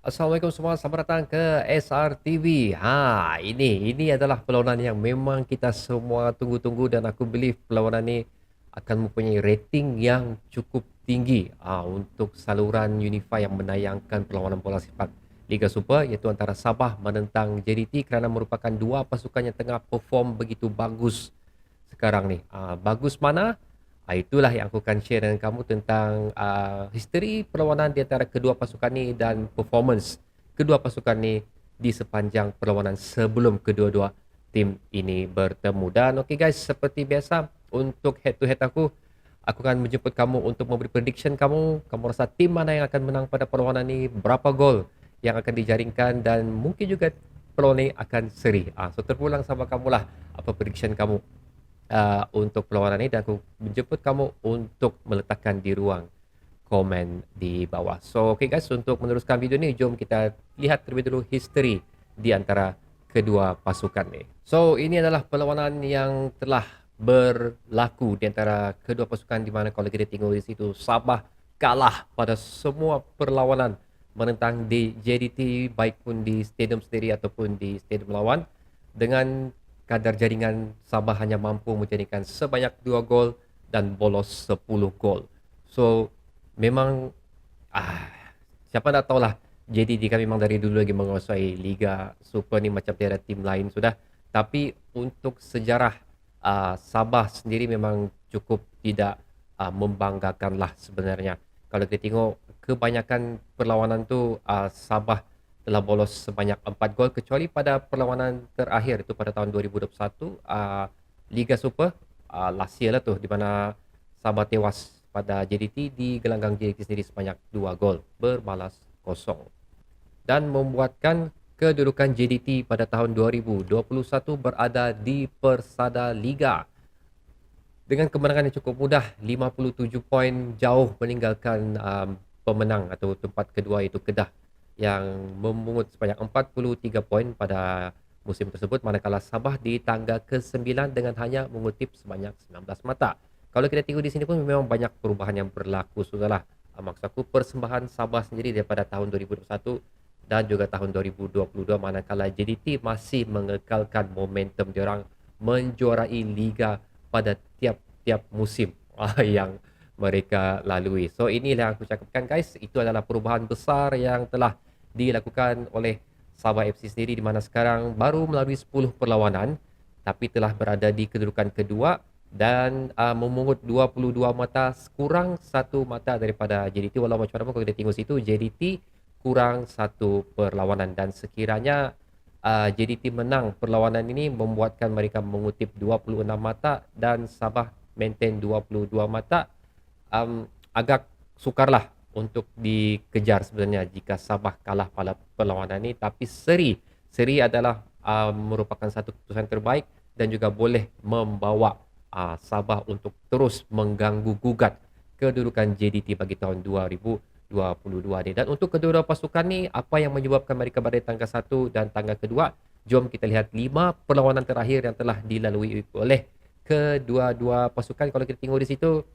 Assalamualaikum semua, selamat datang ke SRTV. Ini adalah perlawanan yang memang kita semua tunggu-tunggu dan aku believe perlawanan ini akan mempunyai rating yang cukup tinggi untuk saluran Unify yang menayangkan perlawanan bola sepak Liga Super, iaitu antara Sabah menentang JDT kerana merupakan dua pasukan yang tengah perform begitu bagus sekarang ni. Bagus mana? Itulah yang aku akan share dengan kamu tentang history perlawanan di antara kedua pasukan ni dan performance kedua pasukan ni di sepanjang perlawanan sebelum kedua-dua tim ini bertemu. Dan okey guys, seperti biasa untuk head to head aku akan menjemput kamu untuk memberi prediction kamu. Kamu rasa tim mana yang akan menang pada perlawanan ni, berapa gol yang akan dijaringkan dan mungkin juga perlawanan ni akan seri. So terpulang sama kamulah apa prediction kamu untuk perlawanan ini dan aku menjemput kamu untuk meletakkan di ruang komen di bawah. So, okay guys, untuk meneruskan video ni, jom kita lihat terlebih dulu history di antara kedua pasukan ni. So, ini adalah perlawanan yang telah berlaku di antara kedua pasukan di mana kalau kita tengok di situ Sabah kalah pada semua perlawanan menentang di JDT baik pun di stadium sendiri ataupun di stadium lawan dengan kadar jaringan Sabah hanya mampu menjadikan sebanyak 2 gol dan bolos 10 gol. So memang ah, siapa nak tahulah JDT kan memang dari dulu lagi menguasai Liga Super ni macam tiada tim lain sudah. Tapi untuk sejarah Sabah sendiri memang cukup tidak membanggakan lah sebenarnya. Kalau kita tengok kebanyakan perlawanan tu Sabah telah bolos sebanyak 4 gol kecuali pada perlawanan terakhir itu pada tahun 2021 Liga Super last year lah tu di mana Sabah tewas pada JDT di gelanggang JDT sendiri sebanyak 2 gol berbalas kosong dan membuatkan kedudukan JDT pada tahun 2021 berada di persada Liga dengan kemenangan yang cukup mudah 57 poin jauh meninggalkan pemenang atau tempat kedua itu Kedah yang memungut sebanyak 43 poin pada musim tersebut manakala Sabah di tangga ke-9 dengan hanya mengutip sebanyak 19 mata. Kalau kita tengok di sini pun memang banyak perubahan yang berlaku sudahlah. Maksudku persembahan Sabah sendiri daripada tahun 2021 dan juga tahun 2022 manakala JDT masih mengekalkan momentum diorang menjuarai liga pada tiap-tiap musim yang mereka lalui. So inilah yang aku cakapkan guys, itu adalah perubahan besar yang telah dilakukan oleh Sabah FC sendiri di mana sekarang baru melalui 10 perlawanan tapi telah berada di kedudukan kedua dan memungut 22 mata kurang satu mata daripada JDT. Walau macam mana kalau kita tengok situ JDT kurang satu perlawanan dan sekiranya JDT menang perlawanan ini membuatkan mereka mengutip 26 mata dan Sabah maintain 22 mata. Agak sukarlah untuk dikejar sebenarnya jika Sabah kalah pada perlawanan ini tapi seri adalah merupakan satu keputusan terbaik dan juga boleh membawa Sabah untuk terus mengganggu gugat kedudukan JDT bagi tahun 2022 ni. Dan untuk kedua-dua pasukan ni apa yang menyebabkan mereka berada di tangga 1 dan tangga kedua, jom kita lihat 5 perlawanan terakhir yang telah dilalui oleh kedua-dua pasukan. Kalau kita tengok di situ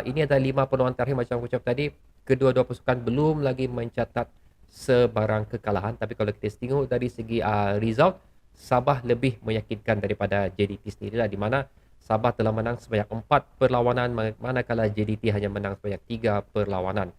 ini adalah 5 perlawanan terakhir macam aku cakap tadi. Kedua-dua pasukan belum lagi mencatat sebarang kekalahan. Tapi kalau kita tengok dari segi result, Sabah lebih meyakinkan daripada JDT sendirilah di mana Sabah telah menang sebanyak 4 perlawanan manakala JDT hanya menang sebanyak 3 perlawanan.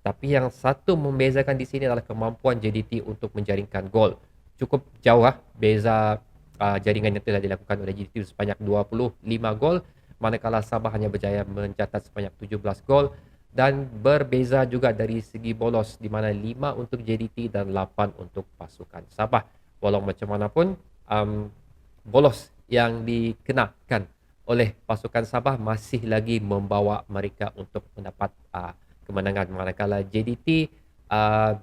Tapi yang satu membezakan di sini adalah kemampuan JDT untuk menjaringkan gol. Cukup jauh beza jaringan yang telah dilakukan oleh JDT sebanyak 25 gol manakala Sabah hanya berjaya mencatat sebanyak 17 gol dan berbeza juga dari segi bolos di mana 5 untuk JDT dan 8 untuk pasukan Sabah. Walau macam mana pun bolos yang dikenakan oleh pasukan Sabah masih lagi membawa mereka untuk mendapat kemenangan manakala JDT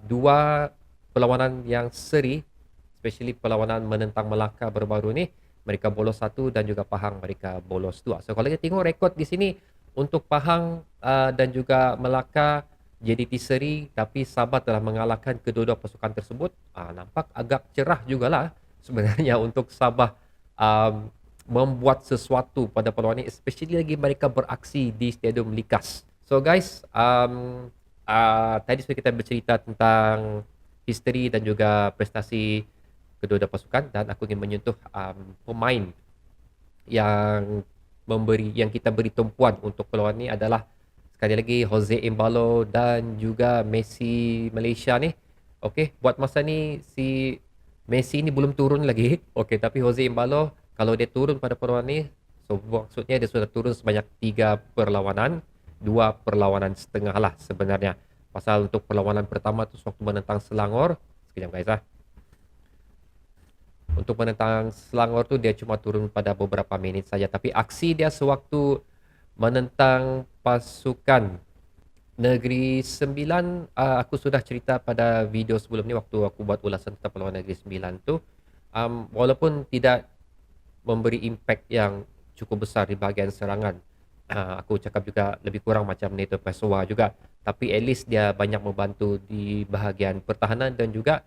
dua perlawanan yang seri especially perlawanan menentang Melaka baru-baru ni mereka bolos 1 dan juga Pahang mereka bolos 2. So kalau kita tengok rekod di sini untuk Pahang dan juga Melaka JDT seri tapi Sabah telah mengalahkan kedua-dua pasukan tersebut. Nampak agak cerah jugalah sebenarnya untuk Sabah membuat sesuatu pada perlawanan ini especially lagi mereka beraksi di Stadium Likas. So guys, tadi sudah kita bercerita tentang history dan juga prestasi kedua-dua pasukan, dan aku ingin menyentuh pemain yang kita beri tumpuan untuk peluang ni adalah sekali lagi Jose Embalo dan juga Messi Malaysia ni. Okey, buat masa ni si Messi ni belum turun lagi. Okey, tapi Jose Embalo kalau dia turun pada peluang ni, so maksudnya dia sudah turun sebanyak 3 perlawanan, 2 perlawanan setengah lah sebenarnya. Pasal untuk perlawanan pertama tu waktu menentang Selangor, sekejap guys lah. Untuk menentang Selangor tu dia cuma turun pada beberapa minit saja, tapi aksi dia sewaktu menentang pasukan Negeri Sembilan, aku sudah cerita pada video sebelum ni waktu aku buat ulasan tentang perlawanan Negeri Sembilan tu. Walaupun tidak memberi impact yang cukup besar di bahagian serangan, aku cakap juga lebih kurang macam Neto Pessoa juga, tapi at least dia banyak membantu di bahagian pertahanan dan juga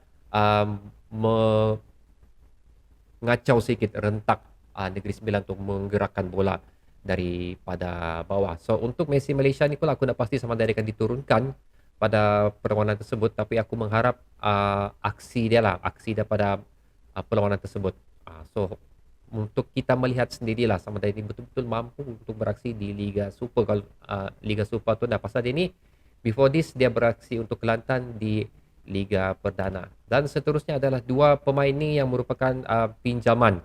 ngacau sikit rentak Negeri Sembilan untuk menggerakkan bola daripada bawah. So untuk Messi Malaysia ni pun aku nak pasti sama ada dia akan diturunkan pada perlawanan tersebut, tapi aku mengharap aksi dia lah, aksi daripada perlawanan tersebut. So untuk kita melihat sendirilah sama ada ini betul-betul mampu untuk beraksi di Liga Super. Kalau Liga Super tu dah pasal dia ni before this dia beraksi untuk Kelantan di Liga Perdana. Dan seterusnya adalah dua pemain ni yang merupakan pinjaman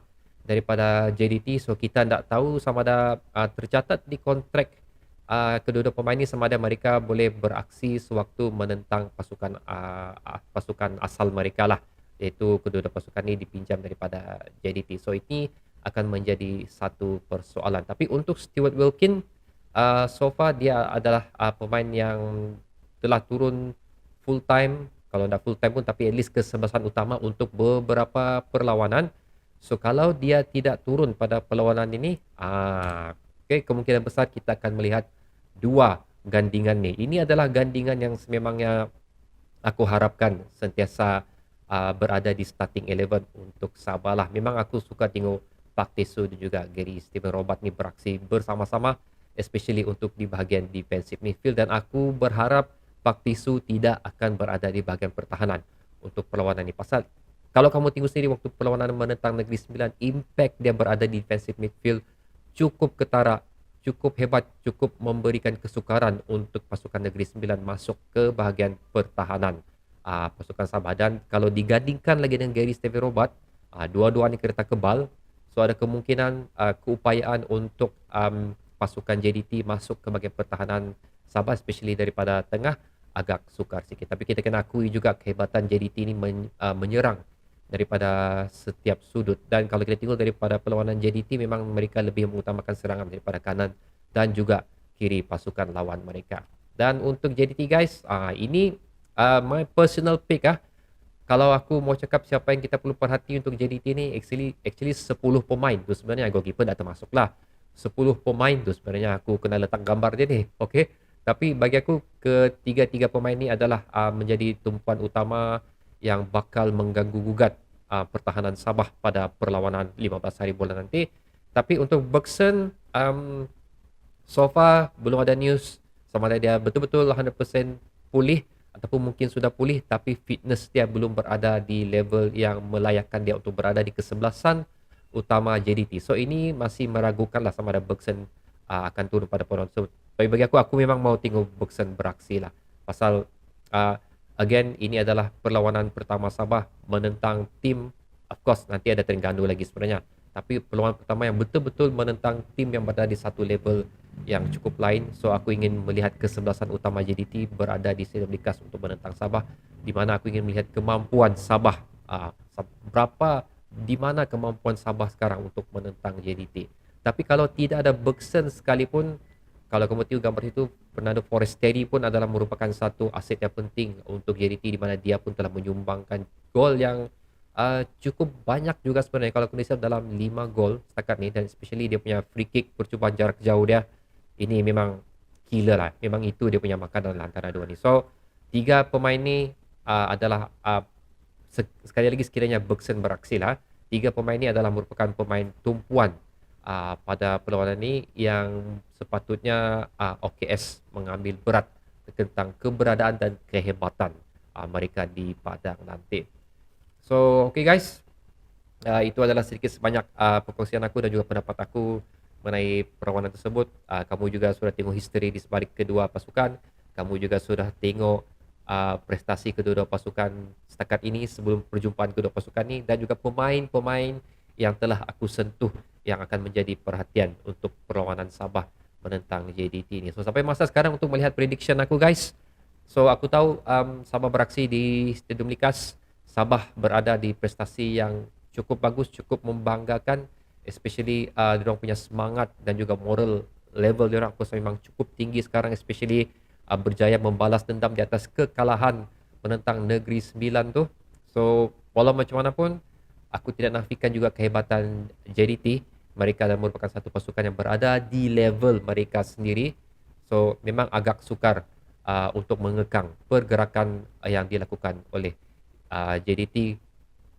daripada JDT. So kita tak tahu sama ada tercatat di kontrak kedua-dua pemain ni sama ada mereka boleh beraksi sewaktu menentang pasukan asal mereka lah. Iaitu kedua-dua pasukan ni dipinjam daripada JDT. So ini akan menjadi satu persoalan. Tapi untuk Stuart Wilkin, so far dia adalah pemain yang telah turun full time, kalau tidak full time pun tapi at least kesebelasan utama untuk beberapa perlawanan. So kalau dia tidak turun pada perlawanan ini, okay, kemungkinan besar kita akan melihat dua gandingan ni. Ini adalah gandingan yang sememangnya aku harapkan sentiasa berada di starting 11 untuk Sabah lah. Memang aku suka tengok Pak Tesu dan juga Gary Steven Robert ni beraksi bersama-sama, especially untuk di bahagian defensive midfield, dan aku berharap Pak Tisu tidak akan berada di bahagian pertahanan untuk perlawanan ini. Pasal kalau kamu tengok sendiri waktu perlawanan menentang Negeri Sembilan, impact dia berada di defensive midfield cukup ketara, cukup hebat, cukup memberikan kesukaran untuk pasukan Negeri Sembilan masuk ke bahagian pertahanan pasukan Sabah. Dan kalau digandingkan lagi dengan Gary Steven Robert, dua-dua ni kereta kebal, so ada kemungkinan keupayaan untuk pasukan JDT masuk ke bahagian pertahanan Sabah, especially daripada tengah, agak sukar sikit. Tapi kita kena akui juga kehebatan JDT ini menyerang daripada setiap sudut. Dan kalau kita tengok daripada perlawanan JDT, memang mereka lebih mengutamakan serangan daripada kanan dan juga kiri pasukan lawan mereka. Dan untuk JDT guys, ini my personal pick . Kalau aku mau cakap siapa yang kita perlu perhati untuk JDT ni, actually 10 pemain tu sebenarnya, goalkeeper dah termasuk lah. 10 pemain tu sebenarnya aku kena letak gambar dia ni. Okay. Tapi bagi aku ketiga-tiga pemain ni adalah menjadi tumpuan utama yang bakal mengganggu gugat pertahanan Sabah pada perlawanan 15 hari bulan nanti. Tapi untuk Bergson, so far belum ada news sama ada dia betul-betul 100% pulih ataupun mungkin sudah pulih, tapi fitness dia belum berada di level yang melayakkan dia untuk berada di kesebelasan utama JDT. So ini masih meragukan lah sama ada Bergson akan turun pada perlawanan tersebut. Tapi bagi aku memang mau tengok Bergson beraksi lah. Pasal again, ini adalah perlawanan pertama Sabah menentang tim, of course nanti ada Terengganu lagi sebenarnya, tapi perlawanan pertama yang betul-betul menentang tim yang berada di satu level yang cukup lain. So aku ingin melihat kesebelasan utama JDT berada di Stadium Likas untuk menentang Sabah, di mana aku ingin melihat kemampuan Sabah, di mana kemampuan Sabah sekarang untuk menentang JDT. Tapi kalau tidak ada Bergson sekalipun, kalau kamu tengok gambar itu, Fernando Forestieri pun adalah merupakan satu aset yang penting untuk JDT, di mana dia pun telah menyumbangkan gol yang cukup banyak juga sebenarnya. Kalau aku lihat dalam 5 gol setakat ni, dan especially dia punya free kick percubaan jarak jauh dia, ini memang killer lah. Memang itu dia punya makanan antara dua ni. So 3 pemain ni adalah sekali lagi sekiranya Bergson beraksi lah, 3 pemain ni adalah merupakan pemain tumpuan pada perlawanan ini yang sepatutnya OKS mengambil berat tentang keberadaan dan kehebatan mereka di padang nanti. So, okay guys, itu adalah sedikit sebanyak perkongsian aku dan juga pendapat aku mengenai perlawanan tersebut. Kamu juga sudah tengok history di sebalik kedua pasukan. Kamu juga sudah tengok prestasi kedua-dua pasukan setakat ini sebelum perjumpaan kedua pasukan ini, dan juga pemain-pemain yang telah aku sentuh yang akan menjadi perhatian untuk perlawanan Sabah menentang JDT ini. So sampai masa sekarang untuk melihat prediction aku guys. So aku tahu Sabah beraksi di Stadium Likas. Sabah berada di prestasi yang cukup bagus, cukup membanggakan, especially diorang punya semangat dan juga moral level diorang aku rasa memang cukup tinggi sekarang, especially berjaya membalas dendam di atas kekalahan menentang Negeri Sembilan tu. So walau macam mana pun, aku tidak nafikan juga kehebatan JDT. Mereka adalah merupakan satu pasukan yang berada di level mereka sendiri. So memang agak sukar untuk mengekang pergerakan yang dilakukan oleh JDT.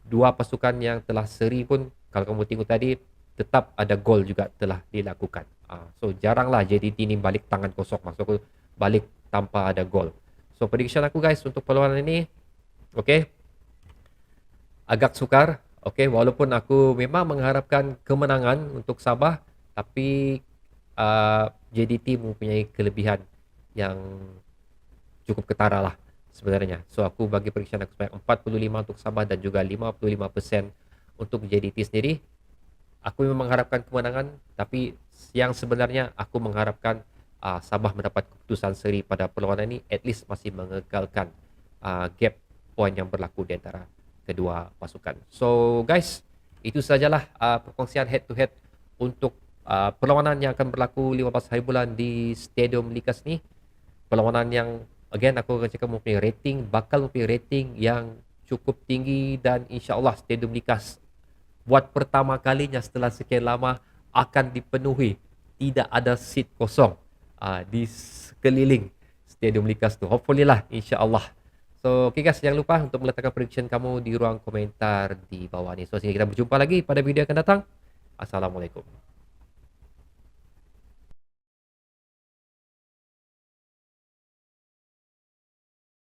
Dua pasukan yang telah seri pun, kalau kamu tengok tadi, tetap ada gol juga telah dilakukan. So jaranglah JDT ni balik tangan kosong, maksud aku balik tanpa ada gol. So prediction aku guys untuk perlawanan ini, okay, agak sukar. Okay, walaupun aku memang mengharapkan kemenangan untuk Sabah, tapi JDT mempunyai kelebihan yang cukup ketara lah sebenarnya. So aku bagi prediction aku sebanyak 45 untuk Sabah dan juga 55% untuk JDT sendiri. Aku memang mengharapkan kemenangan, tapi yang sebenarnya aku mengharapkan Sabah mendapat keputusan seri pada perlawanan ini, at least masih mengekalkan gap poin yang berlaku di antara kedua pasukan. So guys, itu sajalah perkongsian head to head untuk perlawanan yang akan berlaku 15 hari bulan di Stadium Likas ni. Perlawanan yang again aku akan cakap mempunyai rating, bakal mempunyai rating yang cukup tinggi, dan insyaAllah Stadium Likas buat pertama kalinya setelah sekian lama akan dipenuhi. Tidak ada seat kosong di sekeliling Stadium Likas tu. Hopefully lah, insyaAllah. So, okay guys, jangan lupa untuk meletakkan prediction kamu di ruang komentar di bawah ni. So, sehingga kita berjumpa lagi pada video akan datang. Assalamualaikum.